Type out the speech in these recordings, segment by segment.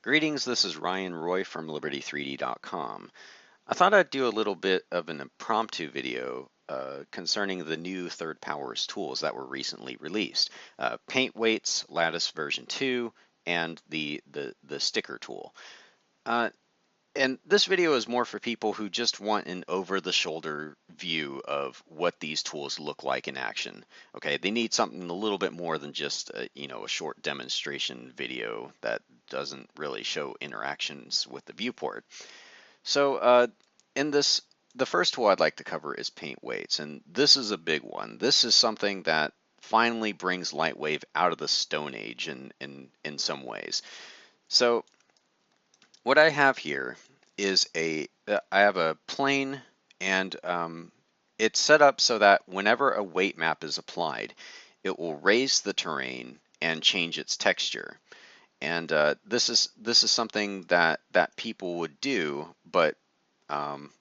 Greetings, this is Ryan Roy from Liberty3D.com. I thought I'd do a little bit of an impromptu video concerning the new 3rd powers tools that were recently released. Paint Weights, Lattice version 2, and the sticker tool. And this video is more for people who just want an over-the-shoulder view of what these tools look like in action. Okay, they need something a little bit more than just a short demonstration video that doesn't really show interactions with the viewport. So in this, the first tool I'd like to cover is Paint Weights, and this is a big one. This is something that finally brings Lightwave out of the Stone Age in some ways. So what I have here is I have a plane, and it's set up so that whenever a weight map is applied, it will raise the terrain and change its texture. And this is something that people would do, but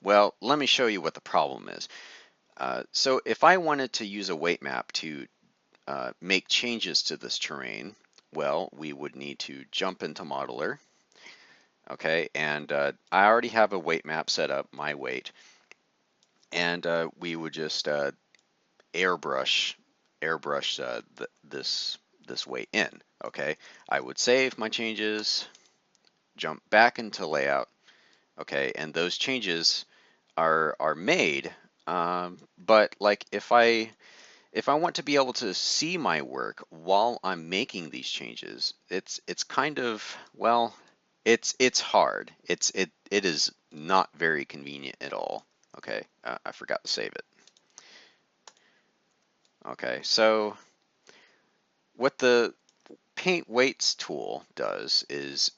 well, let me show you what the problem is. So if I wanted to use a weight map to make changes to this terrain, well, we would need to jump into Modeler. Okay, and I already have a weight map set up, my weight, and we would just airbrush this weight in. Okay, I would save my changes, jump back into layout. Okay, and those changes are made. But like if I want to be able to see my work while I'm making these changes, it's kind of, well, it's hard. It is not very convenient at all. Okay, I forgot to save it. Okay, so what the Paint Weights tool does is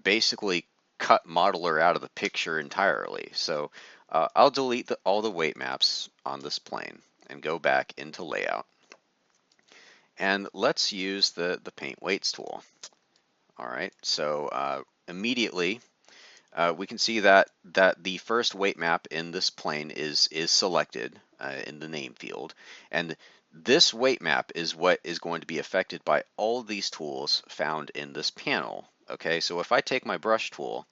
basically cut Modeler out of the picture entirely. So I'll delete all the weight maps on this plane and go back into layout. And let's use the Paint Weights tool. All right, so immediately we can see that the first weight map in this plane is selected in the name field, and this weight map is what is going to be affected by all of these tools found in this panel. Okay, so if I take my brush tool,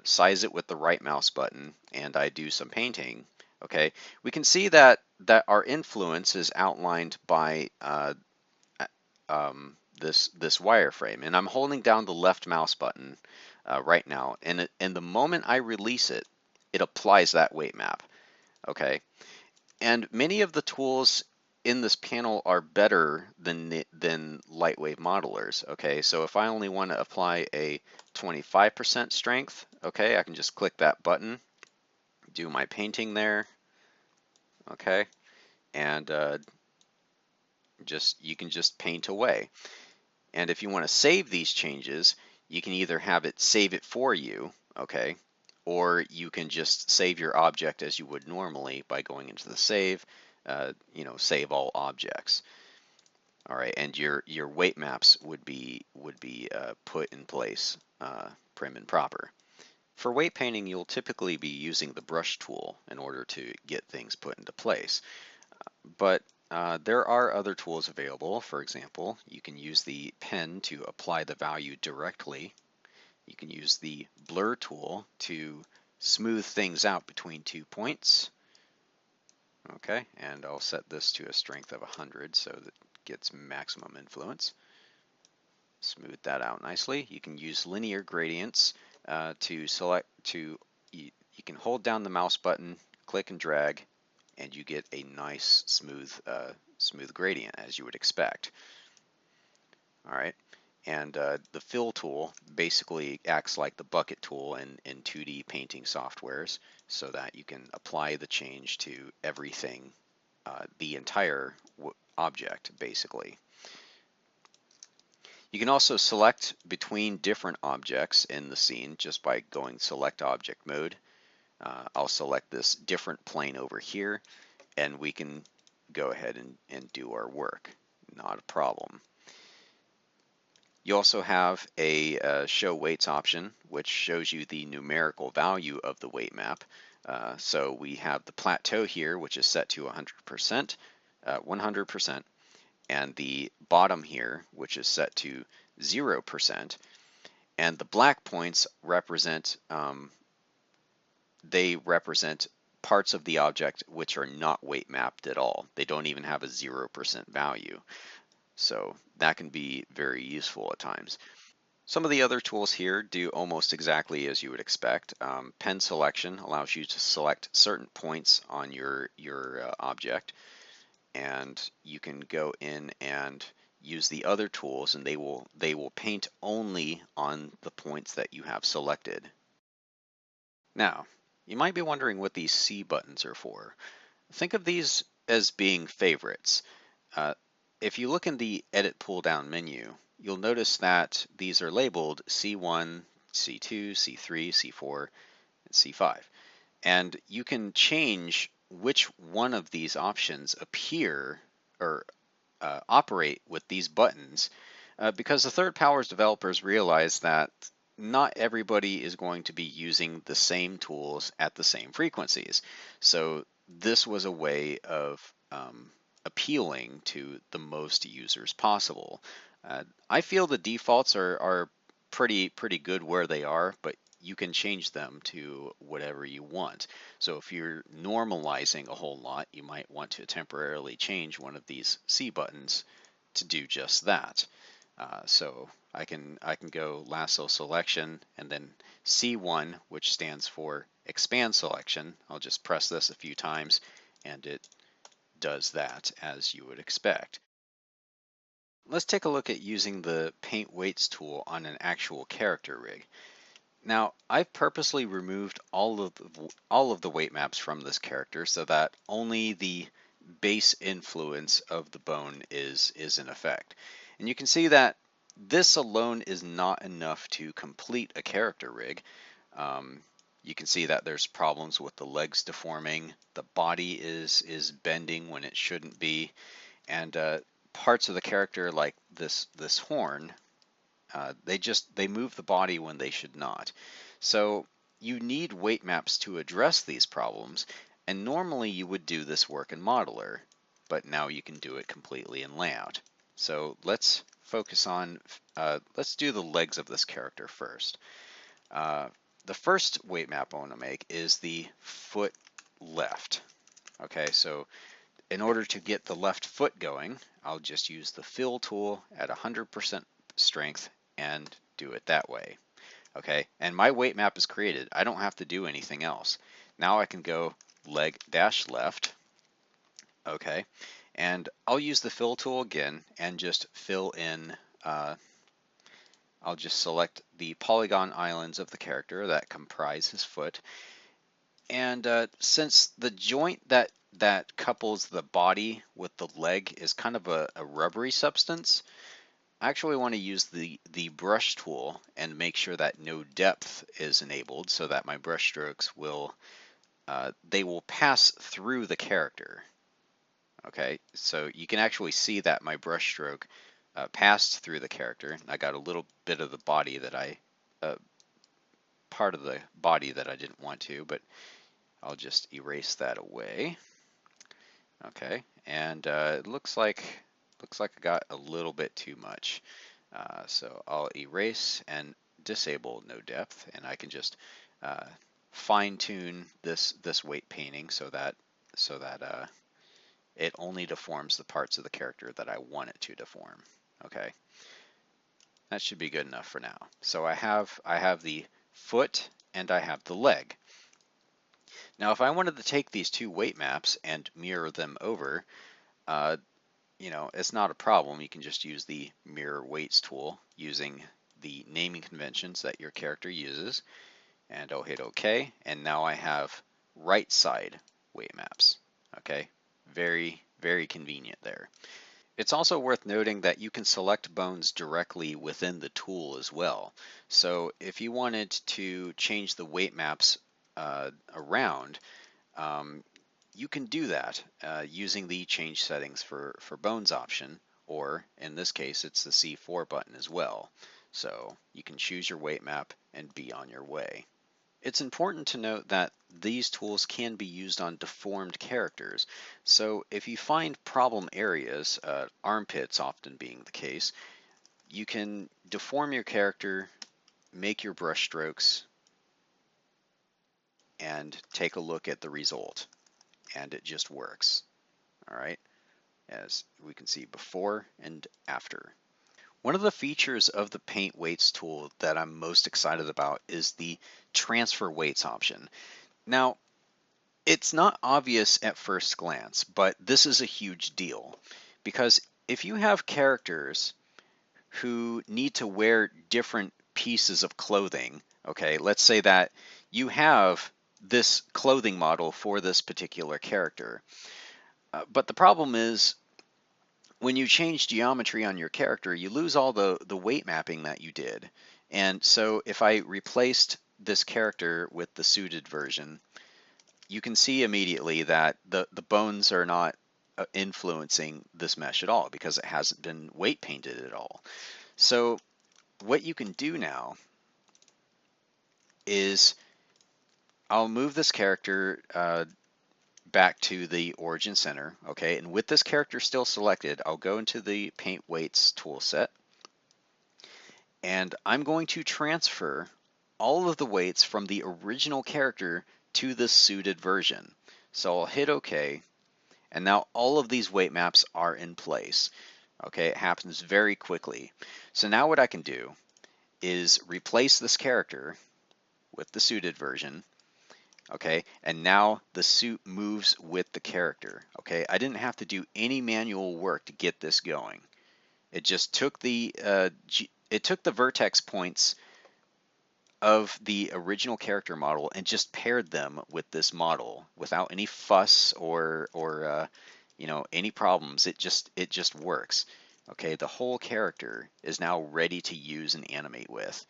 size it with the right mouse button, and I do some painting, okay, we can see that our influence is outlined by this wireframe, and I'm holding down the left mouse button right now, and the moment I release it, it applies that weight map. Okay, and many of the tools in this panel are better than Lightwave modelers. Okay, so if I only want to apply a 25% strength, okay, I can just click that button, do my painting there. Okay, and you can just paint away. And if you want to save these changes, you can either have it save it for you, okay, or you can just save your object as you would normally by going into the save, save all objects. All right, and your weight maps would be put in place prim and proper. For weight painting, you'll typically be using the brush tool in order to get things put into place. But there are other tools available. For example, you can use the pen to apply the value directly. You can use the blur tool to smooth things out between 2 points. Okay, and I'll set this to a strength of 100 so that it gets maximum influence. Smooth that out nicely. You can use linear gradients you can hold down the mouse button, click and drag, and you get a nice smooth gradient as you would expect. All right, and the fill tool basically acts like the bucket tool in 2D painting softwares, so that you can apply the change to everything, the entire object basically. You can also select between different objects in the scene just by going select object mode. I'll select this different plane over here, and we can go ahead and do our work. Not a problem. You also have a show weights option, which shows you the numerical value of the weight map. So we have the plateau here, which is set to 100%, and the bottom here, which is set to 0%. And the black points represent they represent parts of the object which are not weight mapped at all. They don't even have a 0% value. So that can be very useful at times. Some of the other tools here do almost exactly as you would expect. Pen selection allows you to select certain points on your object, and you can go in and use the other tools, and they will paint only on the points that you have selected. Now, you might be wondering what these C buttons are for. Think of these as being favorites. Uh, if you look in the Edit pull-down menu, you'll notice that these are labeled C1, C2, C3, C4, and C5. And you can change which one of these options appear or operate with these buttons because the 3rd powers developers realize that not everybody is going to be using the same tools at the same frequencies. So this was a way of appealing to the most users possible. I feel the defaults are pretty good where they are, but you can change them to whatever you want. So if you're normalizing a whole lot, you might want to temporarily change one of these C buttons to do just that. So I can go Lasso Selection and then C1, which stands for Expand Selection. I'll just press this a few times and it does that as you would expect. Let's take a look at using the Paint Weights tool on an actual character rig. Now, I've purposely removed all of the weight maps from this character so that only the base influence of the bone is in effect. And you can see that this alone is not enough to complete a character rig. You can see that there's problems with the legs deforming, the body is bending when it shouldn't be, and parts of the character like this horn, they move the body when they should not. So you need weight maps to address these problems, and normally you would do this work in Modeler, but now you can do it completely in Layout. So let's focus on, let's do the legs of this character first. The first weight map I want to make is the foot left. Okay, so in order to get the left foot going, I'll just use the fill tool at 100% strength and do it that way. Okay, and my weight map is created. I don't have to do anything else. Now I can go leg dash left. Okay, and I'll use the fill tool again and just fill in. I'll just select the polygon islands of the character that comprise his foot. And since the joint that couples the body with the leg is kind of a rubbery substance, I actually want to use the brush tool and make sure that no depth is enabled so that my brush strokes will they will pass through the character. Okay, so you can actually see that my brush stroke passed through the character. I got a little bit of the body that part of the body that I didn't want to, but I'll just erase that away. Okay, and it looks like I got a little bit too much. So I'll erase and disable no depth, and I can just fine tune this weight painting so that it only deforms the parts of the character that I want it to deform. Okay, that should be good enough for now. So I have the foot and I have the leg. Now, if I wanted to take these two weight maps and mirror them over, you know, it's not a problem. You can just use the mirror weights tool using the naming conventions that your character uses, and I'll hit OK, and now I have right side weight maps. Okay, very convenient there. It's also worth noting that you can select bones directly within the tool as well. So if you wanted to change the weight maps around, you can do that using the change settings for bones option, or in this case it's the C4 button as well. So you can choose your weight map and be on your way. It's important to note that these tools can be used on deformed characters. So if you find problem areas, armpits often being the case, you can deform your character, make your brush strokes and take a look at the result, and it just works. All right, as we can see before and after. One of the features of the Paint Weights tool that I'm most excited about is the transfer weights option. Now, it's not obvious at first glance, but this is a huge deal because if you have characters who need to wear different pieces of clothing, okay, let's say that you have this clothing model for this particular character, but the problem is when you change geometry on your character, you lose all the weight mapping that you did. And so if I replaced this character with the suited version, you can see immediately that the bones are not influencing this mesh at all because it hasn't been weight painted at all. So what you can do now is I'll move this character back to the origin center, okay? And with this character still selected, I'll go into the Paint Weights tool set, and I'm going to transfer all of the weights from the original character to the suited version. So I'll hit OK, and now all of these weight maps are in place. Okay, it happens very quickly. So now what I can do is replace this character with the suited version. Okay, and now the suit moves with the character. Okay, I didn't have to do any manual work to get this going. It just took the vertex points of the original character model and just paired them with this model without any fuss or any problems. It just works. Okay, the whole character is now ready to use and animate with.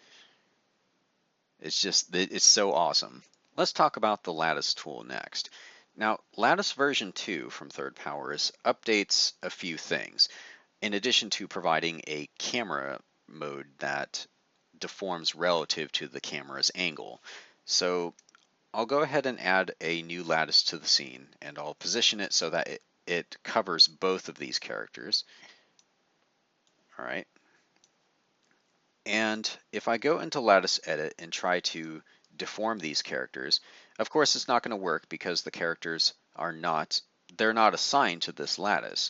It's so awesome. Let's talk about the Lattice tool next. Now, Lattice version 2 from 3rdpowers updates a few things. In addition to providing a camera mode that deforms relative to the camera's angle. So I'll go ahead and add a new lattice to the scene, and I'll position it so that it covers both of these characters. All right. And if I go into Lattice Edit and try to deform these characters, of course it's not going to work because the characters they're not assigned to this lattice.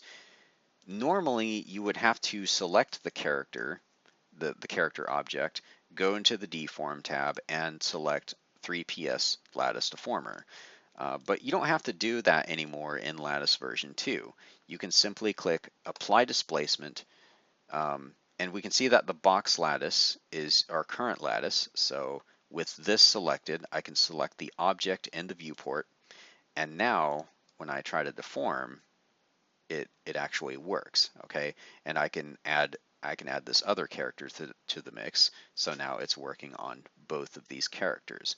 Normally you would have to select the character, the character object, go into the Deform tab and select 3PS Lattice Deformer. But you don't have to do that anymore in Lattice version 2. You can simply click Apply Displacement, and we can see that the box lattice is our current lattice. So with this selected, I can select the object and the viewport. And now when I try to deform, it actually works, okay? And I can add this other character to the mix. So now it's working on both of these characters.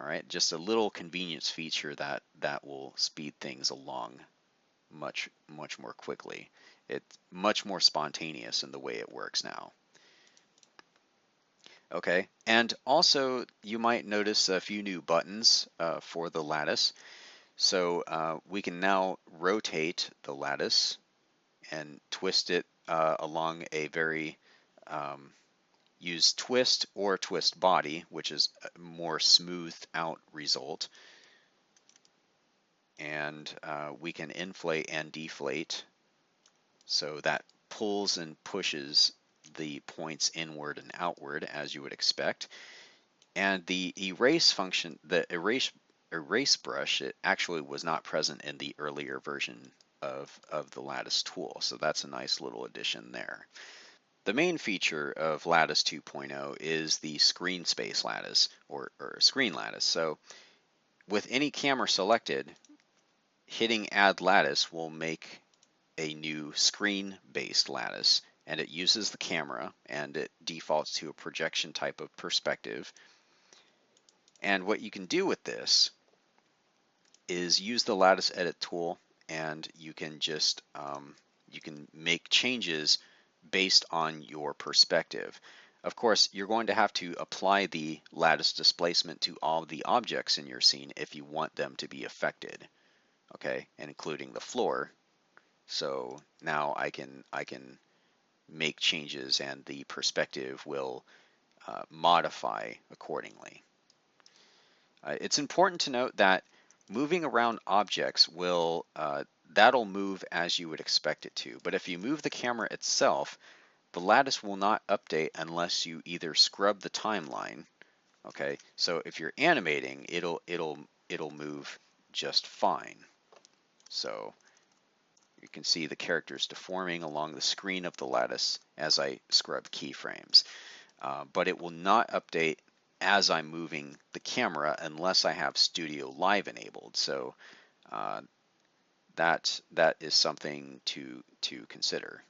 All right, just a little convenience feature that will speed things along much more quickly. It's much more spontaneous in the way it works now. Okay, and also you might notice a few new buttons for the lattice. So we can now rotate the lattice and twist it along a very use twist or twist body, which is a more smoothed out result. And we can inflate and deflate, so that pulls and pushes the points inward and outward as you would expect. And the erase function, the erase brush, it actually was not present in the earlier version of the Lattice tool, so that's a nice little addition there. The main feature of Lattice 2.0 is the screen space lattice or screen lattice. So with any camera selected, hitting Add Lattice will make a new screen-based lattice, and it uses the camera and it defaults to a projection type of perspective. And what you can do with this is use the Lattice Edit tool, and you can just you can make changes based on your perspective. Of course, you're going to have to apply the lattice displacement to all the objects in your scene if you want them to be affected, okay, including the floor. So now I can make changes, and the perspective will modify accordingly. It's important to note that moving around objects that'll move as you would expect it to. But if you move the camera itself, the lattice will not update unless you either scrub the timeline. Okay, so if you're animating, it'll move just fine. So you can see the characters deforming along the screen of the lattice as I scrub keyframes. But it will not update as I'm moving the camera unless I have Studio Live enabled. So that is something to consider.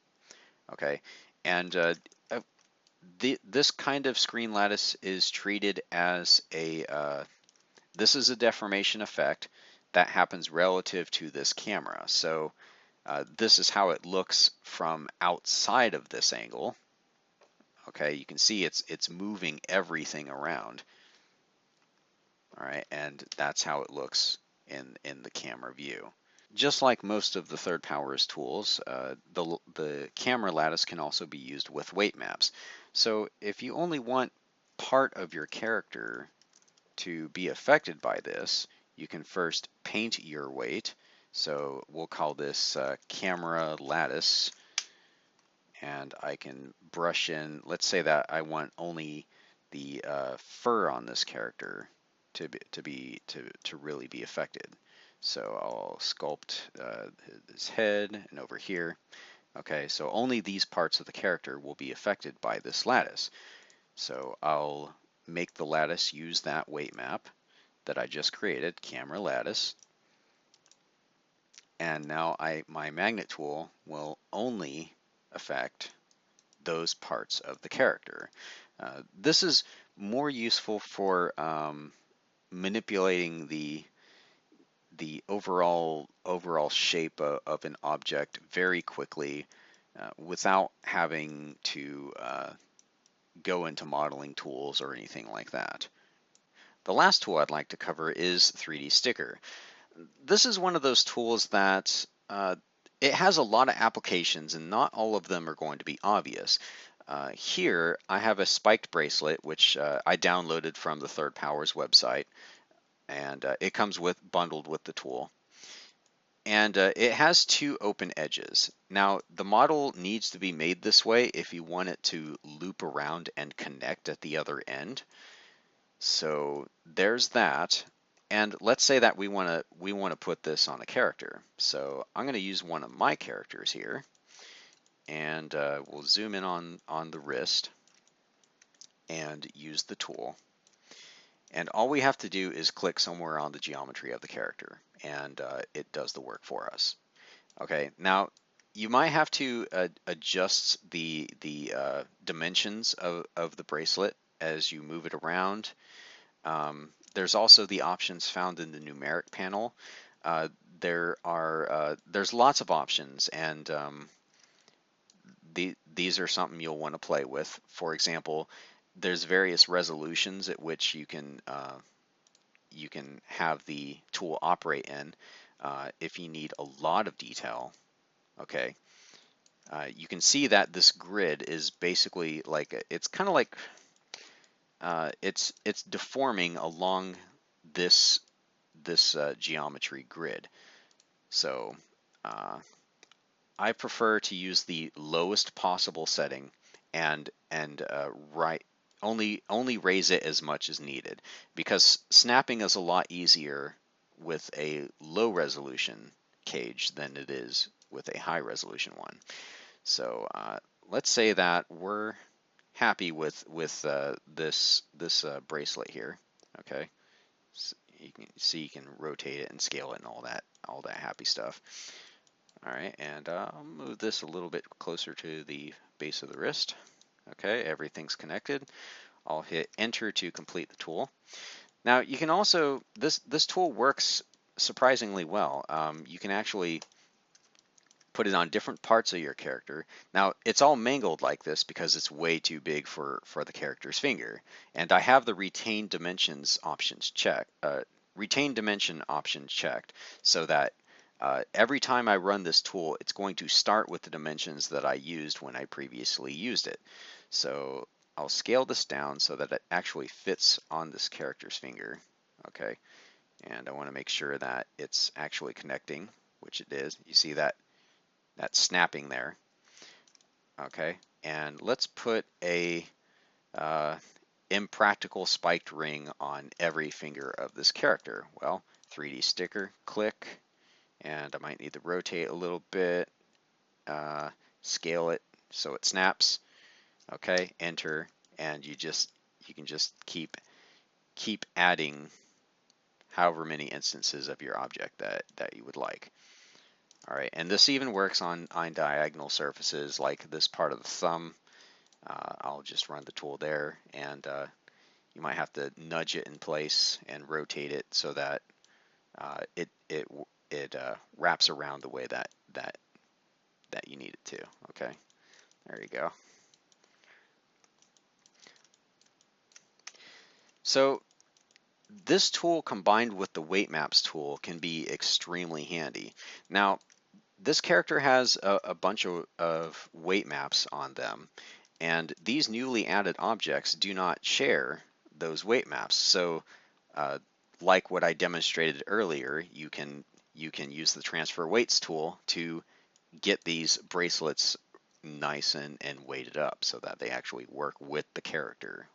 Okay, and this kind of screen lattice is treated as this is a deformation effect that happens relative to this camera. So this is how it looks from outside of this angle. Okay, you can see it's moving everything around. All right, and that's how it looks in the camera view. Just like most of the 3rdpowers tools, the camera lattice can also be used with weight maps. So if you only want part of your character to be affected by this, you can first paint your weight. So we'll call this camera lattice, and I can brush in, let's say that I want only the fur on this character to really be affected. So I'll sculpt his head and over here. Okay, so only these parts of the character will be affected by this lattice. So I'll make the lattice use that weight map that I just created, camera lattice. And now my magnet tool will only affect those parts of the character. This is more useful for manipulating the overall shape of an object very quickly without having to go into modeling tools or anything like that. The last tool I'd like to cover is 3D Sticker. This is one of those tools that it has a lot of applications and not all of them are going to be obvious. Here I have a spiked bracelet which I downloaded from the 3rdpowers website, and it comes bundled with the tool. And it has two open edges. Now the model needs to be made this way if you want it to loop around and connect at the other end. So there's that. And let's say that we want to put this on a character. So I'm going to use one of my characters here, and we'll zoom in on the wrist and use the tool. And all we have to do is click somewhere on the geometry of the character, and it does the work for us. Okay, now you might have to adjust the dimensions of the bracelet as you move it around. There's also the options found in the numeric panel. There's lots of options, and these are something you'll want to play with. For example, there's various resolutions at which you can have the tool operate in if you need a lot of detail. Okay, you can see that this grid is basically like it's kind of like it's deforming along this geometry grid. So I prefer to use the lowest possible setting and only raise it as much as needed, because snapping is a lot easier with a low resolution cage than it is with a high resolution one. So let's say that we're happy with this bracelet here. Okay, so you can see you can rotate it and scale it and all that happy stuff. All right, and I'll move this a little bit closer to the base of the wrist. Okay, everything's connected. I'll hit enter to complete the tool. Now you can also, this tool works surprisingly well. You can actually put it on different parts of your character. Now it's all mangled like this because it's way too big for the character's finger. And I have the retain dimensions options checked, retain dimension option checked, so that every time I run this tool, it's going to start with the dimensions that I used when I previously used it. So I'll scale this down so that it actually fits on this character's finger. Okay, and I want to make sure that it's actually connecting, which it is. You see that snapping there. Okay, and let's put a impractical spiked ring on every finger of this character. Well, 3D sticker, click, and I might need to rotate a little bit, scale it so it snaps. Okay, enter, and you can just keep adding however many instances of your object that you would like. All right, and this even works on diagonal surfaces like this part of the thumb. I'll just run the tool there, and you might have to nudge it in place and rotate it so that it wraps around the way that you need it to. Okay, there you go. So this tool combined with the weight maps tool can be extremely handy. Now, this character has a bunch of weight maps on them, and these newly added objects do not share those weight maps. So like what I demonstrated earlier, you can use the transfer weights tool to get these bracelets nice and weighted up so that they actually work with the character